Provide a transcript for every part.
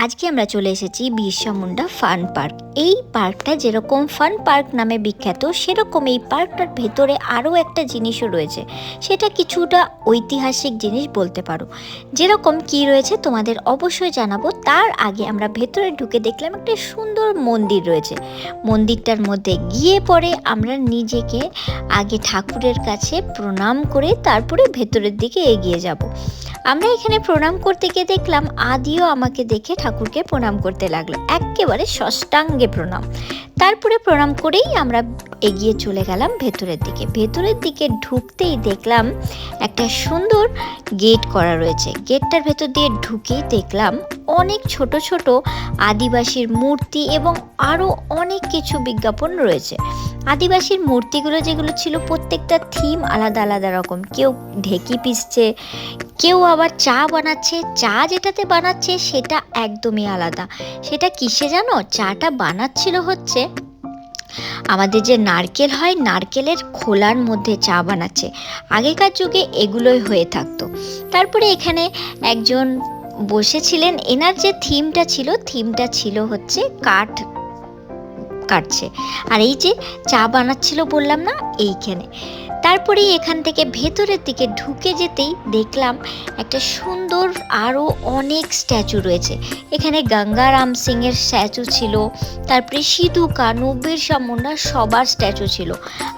আজকে আমরা চলে এসেছি বিরসা মুন্ডা ফান পার্ক। এই পার্কটা যেরকম ফান পার্ক নামে বিখ্যাত, সেরকম এই পার্কটার ভেতরে আরও একটা জিনিসও রয়েছে। সেটা কিছুটা ঐতিহাসিক জিনিস বলতে পারো। যেরকম কি রয়েছে তোমাদের অবশ্যই জানাবো। তার আগে আমরা ভেতরে ঢুকে দেখলাম একটা সুন্দর মন্দির রয়েছে। মন্দিরটার মধ্যে গিয়ে পরে আমরা নিজেকে আগে ঠাকুরের কাছে প্রণাম করে তারপরে ভেতরের দিকে এগিয়ে যাব। আমরা এখানে প্রণাম করতে গিয়ে দেখলাম আদিও আমাকে দেখে ঠাকুরকে প্রণাম করতে লাগলো, একেবারে ষষ্ঠাঙ্গে প্রণাম। তারপরে প্রণাম করেই আমরা এগিয়ে চলে গেলাম ভেতরের দিকে। ভেতরের দিকে ঢুকতেই দেখলাম একটা সুন্দর গেট করা রয়েছে। গেটটার ভেতর দিয়ে ঢুকেই দেখলাম অনেক ছোট ছোট আদিবাসীর মূর্তি এবং আরও অনেক কিছু বিজ্ঞাপন রয়েছে। আদিবাসীর মূর্তিগুলো যেগুলো ছিল প্রত্যেকটা থিম আলাদা আলাদা রকম। কেউ ঢেকি পিষছে, কেউ আবার চা বানাচ্ছে। চা যেটাতে বানাচ্ছে সেটা একদমই আলাদা। সেটা কিসে জানো? চাটা বানাচ্ছিল হচ্ছে আমাদের যে নারকেল হয়, নারকেলের খোলার মধ্যে চা বানাচ্ছে। আগেকার যুগে এগুলোই হয়ে থাকতো। তারপরে এখানে একজন বসেছিলেন, এনার যে থিমটা ছিল হচ্ছে কাঠ কাটছে, আর এই যে চা বানাচ্ছিল বললাম না, এইখানে। তারপরেই এখান থেকে ভেতরের দিকে ঢুকে যেতেই দেখলাম একটা সুন্দর আরও অনেক স্ট্যাচু রয়েছে। এখানে গঙ্গারাম সিংয়ের স্ট্যাচু ছিল, তারপরে সিধু কানু, বিরসা মুন্ডা সবার স্ট্যাচু ছিল।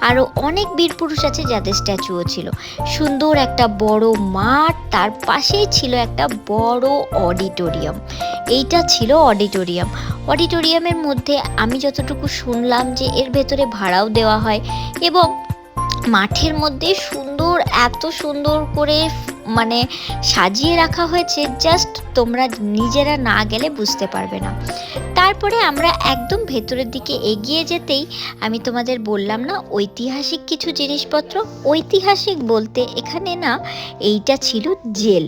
আরও অনেক বীর পুরুষ আছে যাদের স্ট্যাচুও ছিল। সুন্দর একটা বড় মাঠ, তার পাশেই ছিল একটা বড় অডিটোরিয়াম। এইটা ছিল অডিটোরিয়াম। অডিটোরিয়ামের মধ্যে আমি যতটুকু শুনলাম যে এর ভেতরে ভাড়াও দেওয়া হয় এবং মাঠের মধ্যে এত সুন্দর করে মানে সাজিয়ে রাখা হয়েছে, জাস্ট তোমরা নিজেরা না গেলে বুঝতে পারবে না। তারপরে আমরা একদম ভেতরের দিকে এগিয়ে যেতেই আমি তোমাদের বললাম না ঐতিহাসিক কিছু জিনিসপত্র। ঐতিহাসিক বলতে এখানে না, এইটা ছিল জেল।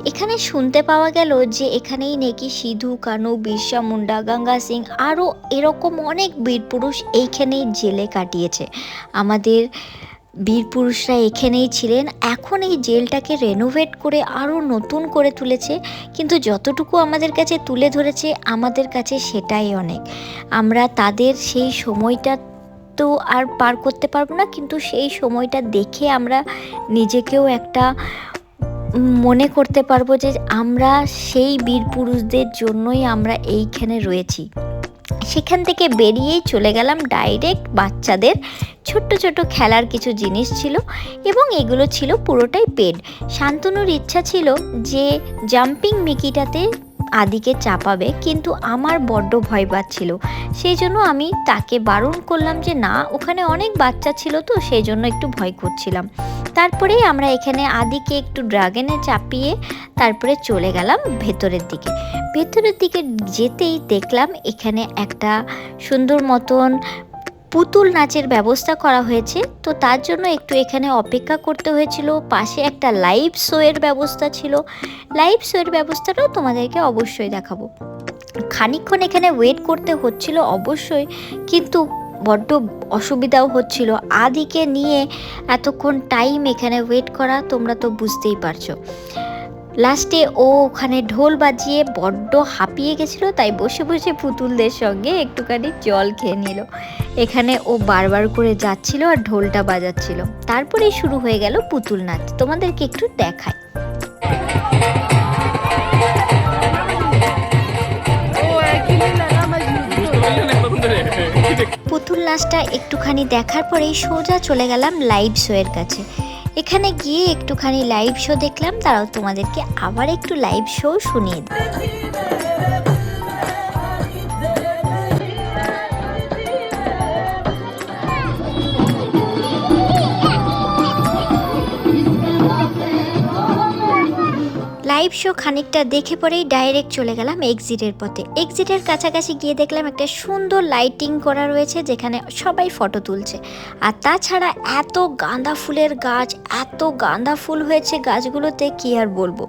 এখানে শুনতে পাওয়া গেল যে এখানেই নাকি সিধু কানু, বিরসা মুন্ডা, গঙ্গা সিং আরও এরকম অনেক বীরপুরুষ এইখানেই জেলে কাটিয়েছে। আমাদের বীর পুরুষরা এখানেই ছিলেন। এখন এই জেলটাকে রেনোভেট করে আরও নতুন করে তুলেছে, কিন্তু যতটুকু আমাদের কাছে তুলে ধরেছে আমাদের কাছে সেটাই অনেক। আমরা তাদের সেই সময়টা তো আর পার করতে পারবো না, কিন্তু সেই সময়টা দেখে আমরা নিজেকেও একটা মনে করতে পারবো যে আমরা সেই বীর পুরুষদের জন্যই আমরা এইখানে রয়েছি। সেখান থেকে বেরিয়েই চলে গেলাম ডাইরেক্ট বাচ্চাদের ছোট্ট ছোট খেলার কিছু জিনিস ছিল এবং এগুলো ছিল পুরোটাই পেড। শান্তনুর ইচ্ছা ছিল যে জাম্পিং মিকিটাতে আদিকে চাপাবে, কিন্তু আমার বড্ড ভয় পাচ্ছিল। সেই জন্য আমি তাকে বারণ করলাম যে না, ওখানে অনেক বাচ্চা ছিল তো সেই জন্য একটু ভয় করছিলাম। তারপরেই আমরা এখানে আদিকে একটু ড্রাগনে চাপিয়ে তারপরে চলে গেলাম ভেতরের দিকে। ভেতরের দিকে যেতেই দেখলাম এখানে একটা সুন্দর মতন পুতুল নাচের ব্যবস্থা করা হয়েছে। তো তার জন্য একটু এখানে অপেক্ষা করতে হয়েছিল। পাশে একটা লাইভ শোয়ের ব্যবস্থা ছিল। লাইভ শোয়ের ব্যবস্থাটাও তোমাদেরকে অবশ্যই দেখাবো। খানিকক্ষণ এখানে ওয়েট করতে হচ্ছিল অবশ্যই, কিন্তু বড্ড অসুবিধাও হচ্ছিল। আদিকে নিয়ে এতক্ষণ টাইম এখানে ওয়েট করা তোমরা তো বুঝতেই পারছো। লাস্টে ও ওখানে ঢোল বাজিয়ে বড্ড হাঁপিয়ে গেছিলো, তাই বসে বসে পুতুলদের সঙ্গে একটুখানি জল খেয়ে নিল। এখানে ও বারবার করে যাচ্ছিল আর ঢোলটা বাজাচ্ছিল। তারপরেই শুরু হয়ে গেল পুতুল নাচ। তোমাদেরকে একটু দেখাই। পুতুল নাচটা একটুখানি দেখার পরেই সোজা চলে গেলাম লাইভ শোয়ের কাছে। এখানে গিয়ে একটুখানি লাইভ শো দেখলাম। তারাও তোমাদেরকে আবার একটু লাইভ শো শুনিয়ে দিই। লাইভ শো খানিকটা দেখে পরেই ডাইরেক্ট চলে গেলাম এক্সিটের পথে। এক্সিটের কাছাকাছি গিয়ে দেখলাম একটা সুন্দর লাইটিং করা রয়েছে যেখানে সবাই ফটো তুলছে। আর তাছাড়া এত গাঁদা ফুলের গাছ, এত গাঁদা ফুল হয়েছে গাছগুলোতে, কি আর বলবো।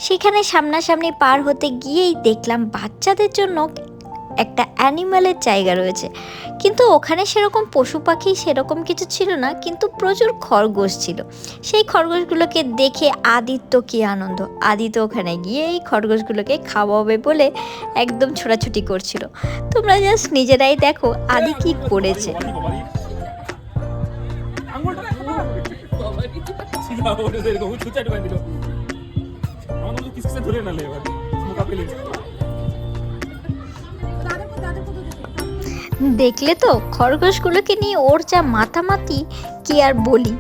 সেখানে সামনাসামনি পার হতে গিয়েই দেখলাম বাচ্চাদের জন্য একটা অ্যানিমালের জায়গা রয়েছে, কিন্তু ওখানে সেরকম পশু পাখি সেরকম কিছু ছিল না, কিন্তু প্রচুর খরগোশ ছিল। সেই খরগোশগুলোকে দেখে আদিত্য কি আনন্দ, আদিত্য ওখানে গিয়ে এই খরগোশগুলোকে খাওয়াবে বলে একদম ছোটাছুটি করছিল। তোমরা জাস্ট নিজেরাই দেখো আদি কি করেছে। দেখলে তো খরগোশগুলোকে নিয়ে ওর যা মাতামাতি, কি আর বলি।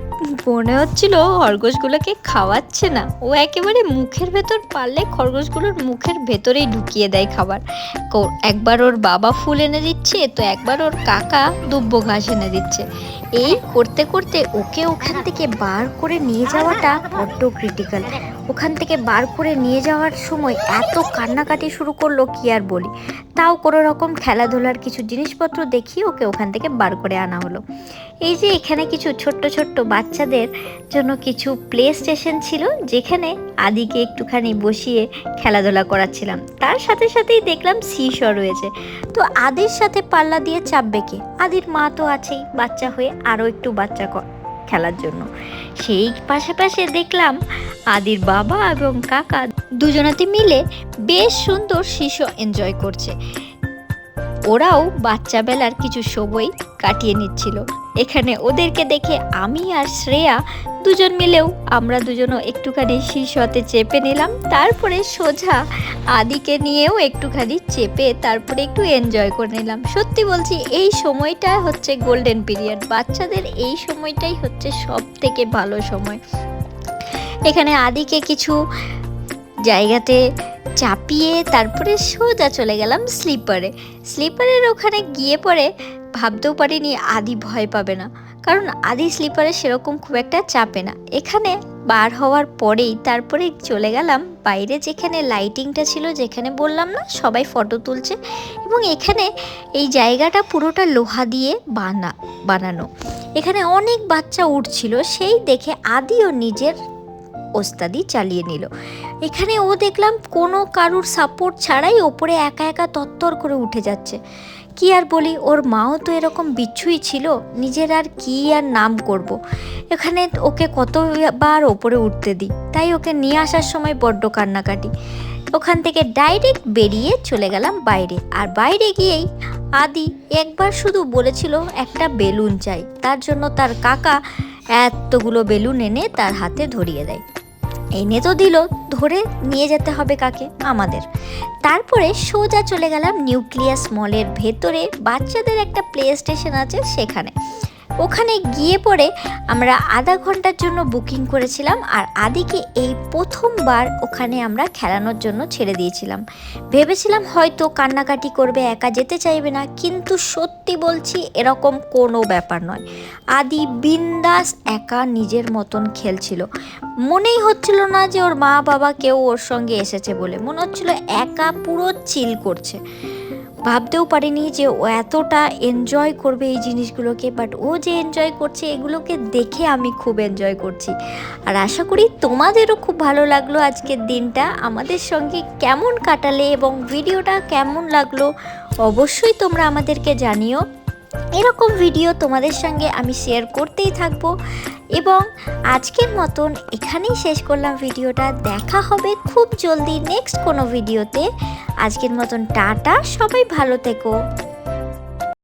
মনে হচ্ছিল খরগোশগুলোকে খাওয়াচ্ছে না, ও একেবারে মুখের ভেতর পারলে খরগোশগুলোর মুখের ভেতরেই ঢুকিয়ে দেয় খাবার। একবার ওর বাবা ফুল এনে দিচ্ছে, তো একবার ওর কাকা দুব্ব ঘাস এনে দিচ্ছে। এই করতে করতে ওকে ওখান থেকে বার করে নিয়ে যাওয়াটা বড্ড ক্রিটিক্যাল। ওখান থেকে বার করে নিয়ে যাওয়ার সময় এত কান্নাকাটি শুরু করলো কি আর বলি। তাও কোনো রকম খেলাধুলার কিছু জিনিসপত্র দেখিয়ে ওকে ওখান থেকে বার করে আনা হলো। এই যে এখানে কিছু ছোট্ট ছোট্ট বাচ্চাদের জন্য কিছু প্লে স্টেশন ছিল, যেখানে আদিকে একটুখানি বসিয়ে খেলাধুলা করাচ্ছিলাম। তার সাথে সাথেই দেখলাম সিস রয়েছে। তো আদির সাথে পাল্লা দিয়ে চাপবে কে? আদির মা তো আছেই বাচ্চা হয়ে, আরও একটু বাচ্চা খেলার জন্য। সেই পাশাপাশি দেখলাম আদির বাবা এবং কাকা দুজনাতে মিলে বেশ সুন্দর শিশু এনজয় করছে। ওরাও বাচ্চা বেলার কিছু সময় কাটিয়ে নিচ্ছিল। এখানে ওদেরকে দেখে আমি আর শ্রেয়া দুজন মিলেও আমরা দুজনও একটুখানি শিশুতে চেপে নিলাম। তারপরে সোজা আদিকে নিয়েও একটুখানি চেপে তারপরে একটু এনজয় করে নিলাম। সত্যি বলছি, এই সময়টা হচ্ছে গোল্ডেন পিরিয়ড। বাচ্চাদের এই সময়টাই হচ্ছে সব থেকে ভালো সময়। এখানে আদিকে কিছু জায়গাতে চাপিয়ে তারপরে সোজা চলে গেলাম স্লিপারের ওখানে গিয়ে পরে ভাবতেও পারিনি আদি ভয় পাবে না, কারণ আদি স্লিপারে সেরকম খুব একটা চাপে না। এখানে বার হওয়ার পরেই তারপরে চলে গেলাম বাইরে, যেখানে লাইটিংটা ছিল, যেখানে বললাম না সবাই ফটো তুলছে। এবং এখানে এই জায়গাটা পুরোটা লোহা দিয়ে বানানো। এখানে অনেক বাচ্চা উঠছিল, সেই দেখে আদিও নিজের ওস্তাদি চালিয়ে নিল। এখানে ও দেখলাম কোনো কারুর সাপোর্ট ছাড়াই ওপরে একা একা তত্তর করে উঠে যাচ্ছে। কি আর বলি, ওর মাও তো এরকম বিচ্ছুই ছিল, নিজের আর কি আর নাম করব। এখানে ওকে কতবার ওপরে উঠতে দিই, তাই ওকে নিয়ে আসার সময় বড্ড কান্নাকাটি। ওখান থেকে ডাইরেক্ট বেরিয়ে চলে গেলাম বাইরে। আর বাইরে গিয়েই আদি একবার শুধু বলেছিল একটা বেলুন চাই, তার জন্য তার কাকা এতগুলো বেলুন এনে তার হাতে ধরিয়ে দেয়। এনে তো দিল, ধরে নিয়ে যেতে হবে কাকে? আমাদের। তারপরে সোজা চলে গেলাম নিউক্লিয়াস মলের ভেতরে, বাচ্চাদের একটা প্লে স্টেশন আছে সেখানে। ওখানে গিয়ে পরে আমরা আধা ঘন্টার জন্য বুকিং করেছিলাম। আর আদিকে এই প্রথমবার ওখানে আমরা খেলানোর জন্য ছেড়ে দিয়েছিলাম। ভেবেছিলাম হয়তো কান্নাকাটি করবে, একা যেতে চাইবে না, কিন্তু সত্যি বলছি এরকম কোনো ব্যাপার নয়। আদি বিন্দাস একা নিজের মতন খেলছিল। মনেই হচ্ছিল না যে ওর মা বাবা কেউ ওর সঙ্গে এসেছে বলে, মনে হচ্ছিল একা পুরো চিল করছে। ভাবতেও পারিনি যে ও এতটা এনজয় করবে এই জিনিসগুলোকে, বাট ও যে এনজয় করছে এগুলোকে দেখে আমি খুব এনজয় করছি। আর আশা করি তোমাদেরও খুব ভালো লাগলো আজকের দিনটা আমাদের সঙ্গে কেমন কাটালে, এবং ভিডিওটা কেমন লাগলো অবশ্যই তোমরা আমাদেরকে জানিও। এরকম ভিডিও তোমাদের সঙ্গে আমি শেয়ার করতেই থাকবো। এবং আজকের মতন এখানেই শেষ করলাম ভিডিওটা। দেখা হবে খুব জলদি নেক্সট কোনো ভিডিওতে। আজকের মতন টাটা, সবাই ভালো থেকো।